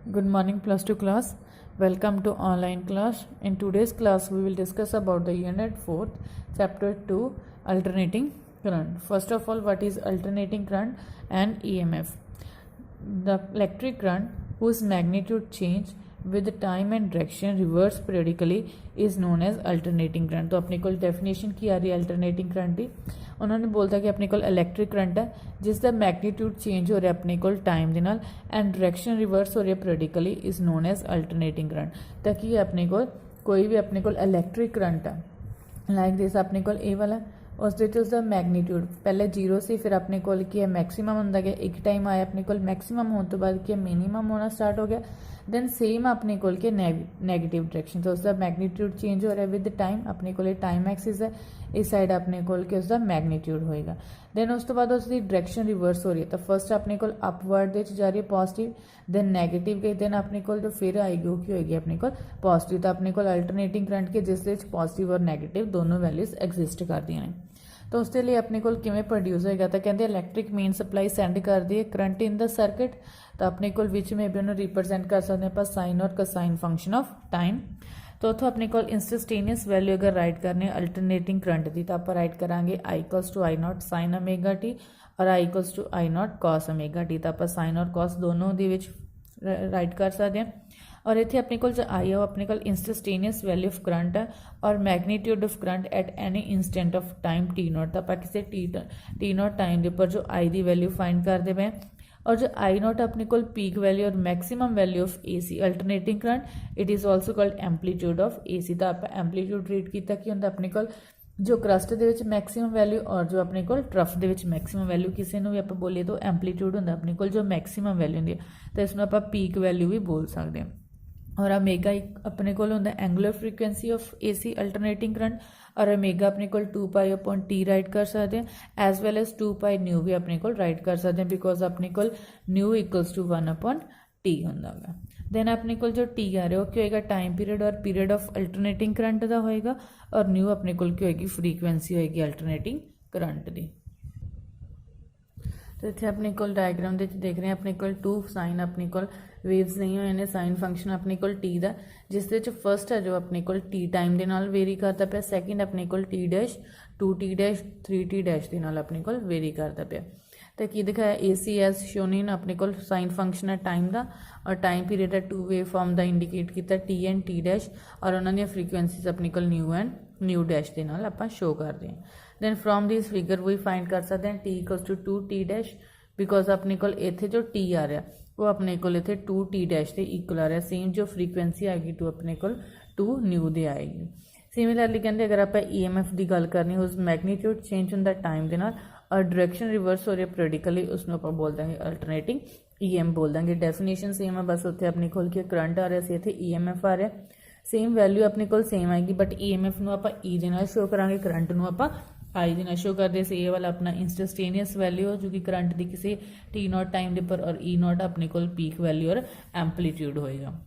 Good morning plus 2 class. Welcome to online class. In today's class we will discuss about the unit 4th chapter 2 alternating current. First of all, what is alternating current and EMF? The electric current whose magnitude change with time and direction reverse periodically is known as alternating current. तो अपने को definition की आ रही है alternating current की। उन्होंने बोलता कि अपने को इलैक्ट्रिक करंट है जिसका मैग्नीट्यूड चेंज हो रहा है अपने को टाइम के नाल एंड डायरैक्शन रिवर्स हो रही है periodically is known as alternating current. ताकि अपने को कोई भी अपने को इलैक्ट्रिक करंट है लाइक दिस अपने को ए वाला उसका मैग्नीट्यूड पहले 0 से फिर अपने को है मैक्सीमम होंदा गया एक टाइम आया अपने को मैक्सीमम होने तो बाद क्या मिनिमम होना स्टार्ट हो गया देन सेम अपने को नैगेटिव डायरेक्शन तो उसका मैग्नीट्यूड चेंज हो रहा है विद टाइम अपने को टाइम एक्सिस है इस साइड अपने को उसका मैग्नीट्यूड होएगा देन उस तो बाद उसकी डायरेक्शन रिवर्स हो रही है तो फर्स्ट अपने को अपवर्ड जा रही है पॉजिटिव देन नैगेटिव गई देन अपने को जो फिर आएगी वो की होएगी अपने को पॉजिटिव तो अपने को अल्टरनेटिंग करंट के जिस पॉजिटिव और नैगेटिव दोनों वैल्यूज एग्जिस्ट करती हैं तो उसके लिए अपने को किमें प्रोड्यूस होएगा तो कहते इलैक्ट्रिक मेन सप्लाई सेंड कर दी है करंट इन द सर्किट तो अपने को विच में भी उन्होंने रिप्रजेंट कर सकते हैं आप साइन और कोसाइन फंक्शन ऑफ टाइम तो उतो अपने को इंस्टेंटेनियस वैल्यू अगर राइट करनी अल्टरनेटिंग करंट की तो आप राइट करांगे I equals to I not sine omega t और I equals to I not cos omega t तो आप साइन और कॉस दोनों दे विच राइट कर सकते हैं और इतने अपने को जो आई है अपने को इंस्टेंटेनियस वैल्यू ऑफ करंट है और magnitude of current at any instant of time T not तो आप किसी टी नॉट टाइम के उपर जो आई की वैल्यू फाइंड करते पे और जो आई नॉट अपने को पीक वैल्यू और maximum value of A C alternating current it is also called amplitude of A C तो आप एम्पलीट्यूड रीड किया कि होंगे अपने को जो क्रस्ट के मैक्सीमम वैल्यू और जो अपने को ट्रफ के मैक्सीमम वैल्यू किसी भी आप बोलीए तो एम्पलीट्यूड होंगे अपने को जो मैक्सीमम वैल्यू होंगी तो इसमें आप पीक वैल्यू भी बोल सकते हैं और ओमेगा एक अपने को होंगे angular frequency of A C alternating current और ओमेगा अपने को 2 पाई अपॉन टी राइट कर सकते हैं as well as 2 pi nu भी अपने को राइट कर सकते हैं बिकॉज अपने को nu equals to 1 upon T होंगे देन अपने को जो टी आ रहा है क्या होगा टाइम पीरियड और पीरियड ऑफ अल्टरनेटिंग करंट का होएगा और न्यू अपने को क्या होगी फ्रीक्वेंसी होएगी अल्टरनेटिंग करंट की तो इतने अपने को डायग्राम देख रहे हैं अपने को 2 साइन अपने को वेव्स नहीं हुए ने साइन फंक्शन अपने को टी का जिस फर्स्ट है जो अपने को टी टाइम के नाल वेरी करता पाया सैकेंड अपने को T dash 2 T dash 3 T dash के नाल अपने को वेरी करता पाया तो की दिखाया ए सी एस शोन इन अपने को साइन फंक्शन है टाइम का और टाइम पीरियड है 2 वेव फॉर्म का इंडिकेट किया टी एंड टी डैश और उन्होंने फ्रीक्वेंसीज अपने को न्यू एंड न्यू डैश के नाल आप शो करते हैं देन फ्रॉम दिस फिगर वही फाइंड कर सकते हैं T equals to 2 T dash because अपने को इतने जो टी आ रहा वो अपने को इतने 2 टी डैश के इक्वल आ रहा सेम जो फ्रीक्वेंसी आएगी टू अपने को 2 न्यू दे आएगी सिमिलरली कहते अगर आप ई एम एफ की गल करनी उस मैग्नीट्यूड चेंज होंगे टाइम के नाल और डायरेक्शन रिवर्स हो रही है पीरियडिकली उसमें आप बोल देंगे अल्टरनेटिंग ई एम बोल देंगे डेफिनेशन सेम है बस उत्थे अपने को करंट आ रहा से इतने ई एम एफ आ रहा सेम वैल्यू अपने को सेम आएगी बट ई एम एफ में आप ई दे नाल शो करांगे करंट में आप आई दिन शो करते से ए वाला अपना इंस्टेंटेनियस वैल्यू है जो कि करंट की किसी टी नॉट टाइम के पर और ई नॉट अपने को पीक वैल्यू और एम्पलीट्यूड होएगा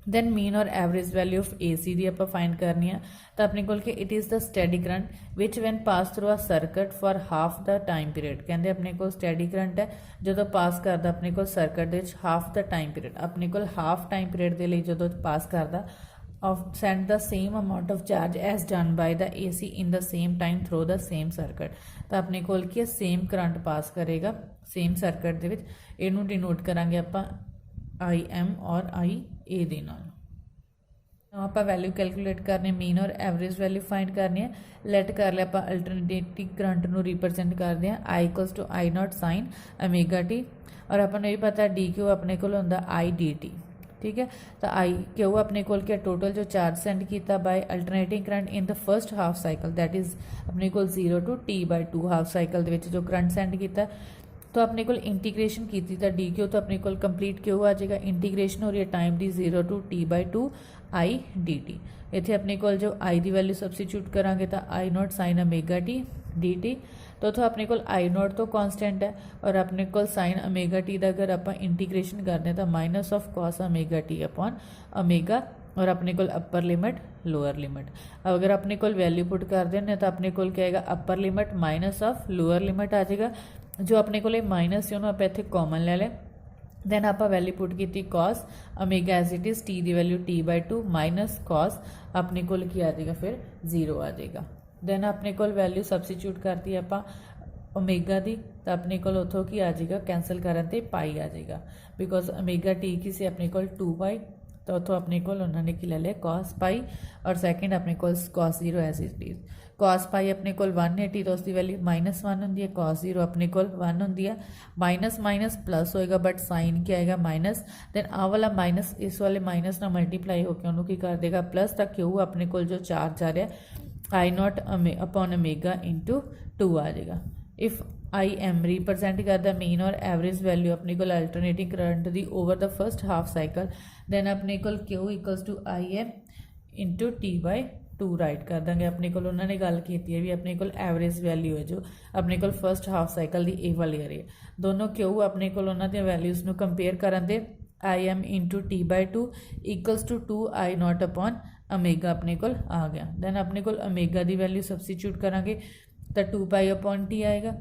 देन मीन और एवरेज वैल्यू ऑफ ए सी की आप फाइंड करनी है तो अपने को it is the steady current which when pass through a circuit for half the time period कहते अपने को स्टैडी करंट है जो पास करता अपने को circuit half the time period अपने को हाफ टाइम पीरियड के लिए जो पास करता of send the same amount of charge as done by the AC in the same time through the same circuit तो अपने को सेम करंट पास करेगा सेम सर्किट दे विच इनू डिनोट करांगे आपां आई एम और आई ए दे नाल आप वैल्यू कैलकुलेट करने मीन और एवरेज वैल्यू फाइंड करनी है लैट कर लिया आप अल्टरनेटिव करंट नू रिप्रजेंट करते हैं I equals to I not sine omega t और अपन भी पता डी क्यू अपने को होंदा आई डी टी ठीक है तो आई क्यू अपने को क्या टोटल जो चार्ज सेंड किया by alternating current in the first half cycle that is अपने को 0 to T by 2 half cycle जो करंट सेंड किया तो अपने को इंटीग्रेशन की तो डी क्यू तो अपने को कंप्लीट क्यू आ जाएगा इंटीग्रेशन हो रही है टाइम की 0 to T by 2 I D T इतने अपने को जो आई की वैल्यू सबस्टिट्यूट करांगे तो I not sine omega t d t तो अपने को आई नॉट तो कॉन्सटेंट है और अपने को साइन ओमेगा टी का अगर आप इंटीग्रेशन करते हैं तो minus of cos omega T upon omega और अपने को अपर लिमिट लोअर लिमिट अब अगर अपने को वैल्यू पुट कर दें तो अपने को क्या आएगा upper limit minus of lower limit आ जाएगा जो अपने को माइनस से आप इतने कॉमन ले लें दैन आप वैल्यू पुट की cos omega as it is T की वैल्यू t/2 माइनस कॉस अपने को की आ जाएगा फिर 0 आ जाएगा। दैन अपने को वैल्यू सबसीट्यूट करती आप ओमेगा की, तो अपने को उतों की आ जाएगा कैंसल करन ते पाई आ जाएगा, बिकॉज ओमेगा टी की से अपने को 2 तो उतों अपने को उन्होंने की ले लिया कॉस पाई और सैकेंड अपने को cos 0 as it is. Cos pi अपने को 180 तो उसकी वैल्यू -1 होंगी है, कॉस 0 अपने को 1 होंगी है, माइनस माइनस प्लस होएगा बट साइन क्या आएगा माइनस, दैन आ वाला माइनस इस वाले माइनस ना मल्टीप्लाई होकर उन्होंने की कर देगा प्लस, तक क्यों अपने को जो चार्ज आ रहा है I0 अपॉन ओमेगा इंटू 2 आ जाएगा। इफ आई एम रिप्रजेंट करता मीन और एवरेज वैल्यू अपने को alternating current the over the first half cycle, then अपने को Q equals to I M into t/2 write कर देंगे। अपने को उन्होंने गल की है भी अपने को एवरेज वैल्यू है जो अपने को फर्स्ट हाफ साइकिल की ए वाली आ रही है, दोनों क्यू अपने को उन्होंने वैल्यूज़ को कंपेयर करन दे I M into t/2 equals to 2I0 upon omega अपने को आ गया। दैन अपने को ओमेगा की वैल्यू सबसीट्यूट करांगे तो 2 अपॉन टी आएगा,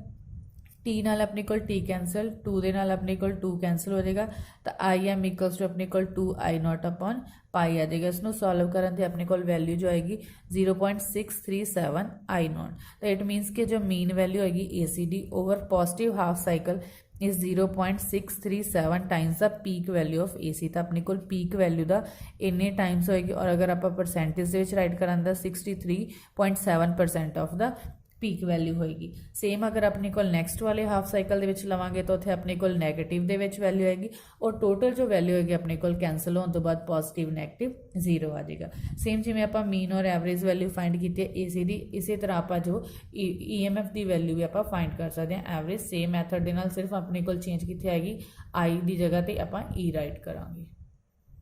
टी नाल अपने को टी कैंसल, 2 दे नाल अपने को 2 कैंसल हो जाएगा, तो आई एम इक्वल्स टू अपने को 2I0 अपॉन पाई आ जाएगा। इसको सॉल्व करन ते अपने को वैल्यू जो आएगी 0.637 I0, तो इट मीनस कि जो मीन वैल्यू आएगी ACD over positive half cycle is 0.637 times the peak value of AC, तो अपने को पीक वैल्यू का इन्ने टाइम्स होएगी, और अगर आप परसेंटेज राइट करां 63.7% ऑफ द पीक वैल्यू होएगी। सेम अगर अपने को नैक्सट वाले हाफ साइकिल के लवांगे तो उत्थे अपने को नैगेटिव दे विच वैल्यू आएगी, और टोटल जो वैल्यू होएगी अपने को कैंसल होने तो बाद पॉजिटिव नैगेटिव 0 आ जाएगा। सेम जिमें आप मीन और एवरेज वैल्यू फाइंड की AC दी, इसी तरह आप जो EMF की वैल्यू भी आप फाइंड कर सकते हैं एवरेज, सेम मैथड के नाल, सिर्फ अपने को चेंज कितने आएगी आई की जगह पर आप E राइट करांगे।